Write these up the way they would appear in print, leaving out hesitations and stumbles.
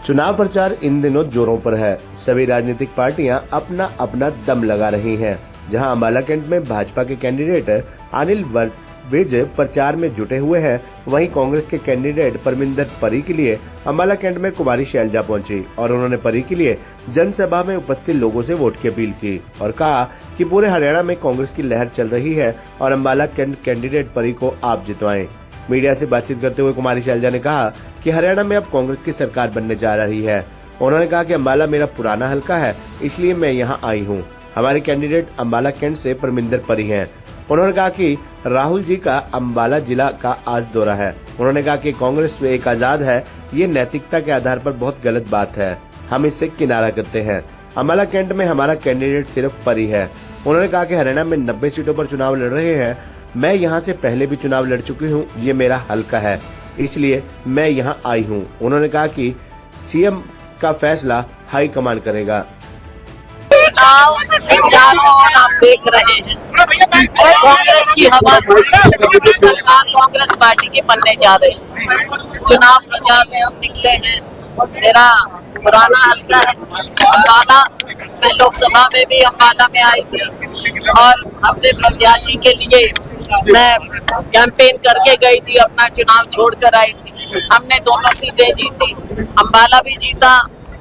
चुनाव प्रचार इन दिनों जोरों पर है। सभी राजनीतिक पार्टियां अपना अपना दम लगा रही हैं। जहां अम्बाला कैंट में भाजपा के कैंडिडेट अनिल विज प्रचार में जुटे हुए हैं, वहीं कांग्रेस के कैंडिडेट परमिंदर परी के लिए अम्बाला कैंट में कुमारी शैलजा पहुंची और उन्होंने परी के लिए जनसभा में उपस्थित लोगों से वोट की अपील की और कहा कि पूरे हरियाणा में कांग्रेस की लहर चल रही है और अम्बाला कैंट कैंडिडेट परी को आप जितवाएं। मीडिया से बातचीत करते हुए कुमारी शैलजा ने कहा कि हरियाणा में अब कांग्रेस की सरकार बनने जा रही है। उन्होंने कहा कि अम्बाला मेरा पुराना हलका है, इसलिए मैं यहाँ आई हूँ। हमारे कैंडिडेट अम्बाला कैंट से परमिंदर परी हैं। उन्होंने कहा कि राहुल जी का अम्बाला जिला का आज दौरा है। उन्होंने कहा कि कांग्रेस में एक आजाद है, ये नैतिकता के आधार पर बहुत गलत बात है, हम इससे किनारा करते हैं। अम्बाला कैंट में हमारा कैंडिडेट सिर्फ परी है। उन्होंने कहा कि हरियाणा में 90 सीटों पर चुनाव लड़ रहे हैं। मैं यहाँ से पहले भी चुनाव लड़ चुकी हूँ, ये मेरा हलका है, इसलिए मैं यहाँ आई हूँ। उन्होंने कहा कि सीएम का फैसला हाई कमान करेगा। चुनाव चारों ओर आप देख रहे हैं, कांग्रेस की हवा, सरकार कांग्रेस पार्टी की बनने जा रही है। चुनाव प्रचार में हम निकले हैं। मेरा पुराना हलका है अम्बाला। मैं लोकसभा में भी अम्बाला में आई थी और अपने प्रत्याशी के लिए मैं कैंपेन करके गई थी, अपना चुनाव छोड़कर आई थी। हमने दोनों सीटें जीती, अम्बाला भी जीता,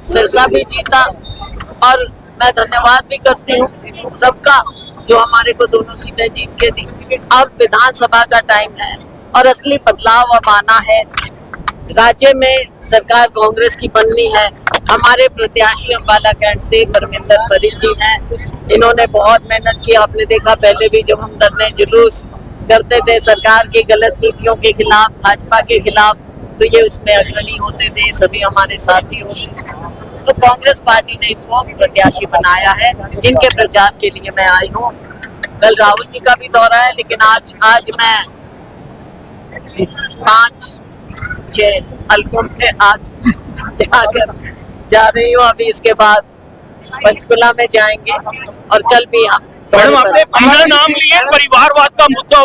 सिरसा भी जीता और मैं धन्यवाद भी करती हूँ सबका जो हमारे को दोनों सीटें जीत के दी। अब विधानसभा का टाइम है और असली बदलाव अब आना है। राज्य में सरकार कांग्रेस की बननी है। हमारे प्रत्याशी अम्बाला कैंट से परमिंदर परी जी हैं। इन्होंने बहुत मेहनत की। आपने देखा पहले भी जब हम धरने जुलूस करते थे सरकार की गलत नीतियों के खिलाफ, भाजपा के खिलाफ, तो ये उसमें अग्रणी होते थे, सभी हमारे साथी होते थे। तो कांग्रेस पार्टी ने इनको प्रत्याशी बनाया है। इनके प्रचार के लिए मैं आई हूँ। कल राहुल जी का भी दौरा है, लेकिन आज मैं 5-6 हल्कों में आज जा रही हूँ। अभी इसके बाद पंचकुला में जाएंगे और कल भी हम मैडम आपने हमारा नाम लिए परिवारवाद का मुद्दा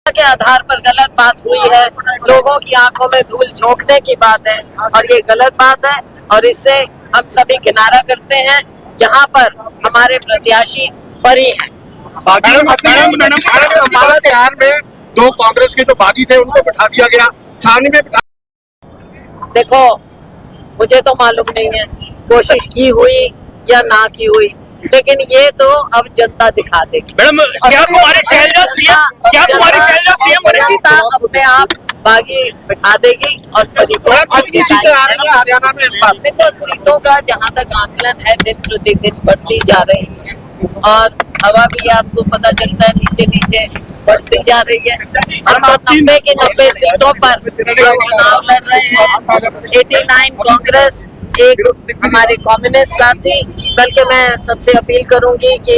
के आधार पर गलत बात हुई है। लोगों की आंखों में धूल झोंकने की बात है और ये गलत बात है और इससे हम सभी किनारा करते हैं। यहाँ पर हमारे प्रत्याशी परी हैं। अम्बाला शहर में 2 कांग्रेस के जो बागी थे उनको बिठा दिया गया, छावनी में बिठा। देखो, मुझे तो मालूम नहीं है कोशिश की हुई या ना की हुई, लेकिन ये तो अब जनता दिखा देगी। मैडम क्या तुम्हारी शैलजा सीएम बनेगी? जनता अपने आप बागी बिठा देगी और हरियाणा में इस बार देखो, सीटों का जहाँ तक आकलन है दिन प्रतिदिन बढ़ती जा रही है और हवा भी आपको पता चलता है नीचे नीचे बढ़ती जा रही है। हम तो 90 की 90 सीटों पर चुनाव लड़ रहे हैं। 89 कांग्रेस, एक हमारे कम्युनिस्ट साथी, बल्कि मैं सबसे अपील करूंगी कि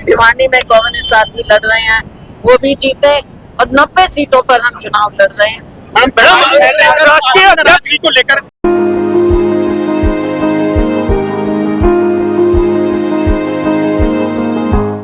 भिवानी में कम्युनिस्ट साथी लड़ रहे हैं, वो भी जीते और 90 सीटों पर हम चुनाव लड़ रहे हैं। राष्ट्रीय अध्यक्ष जी को लेकर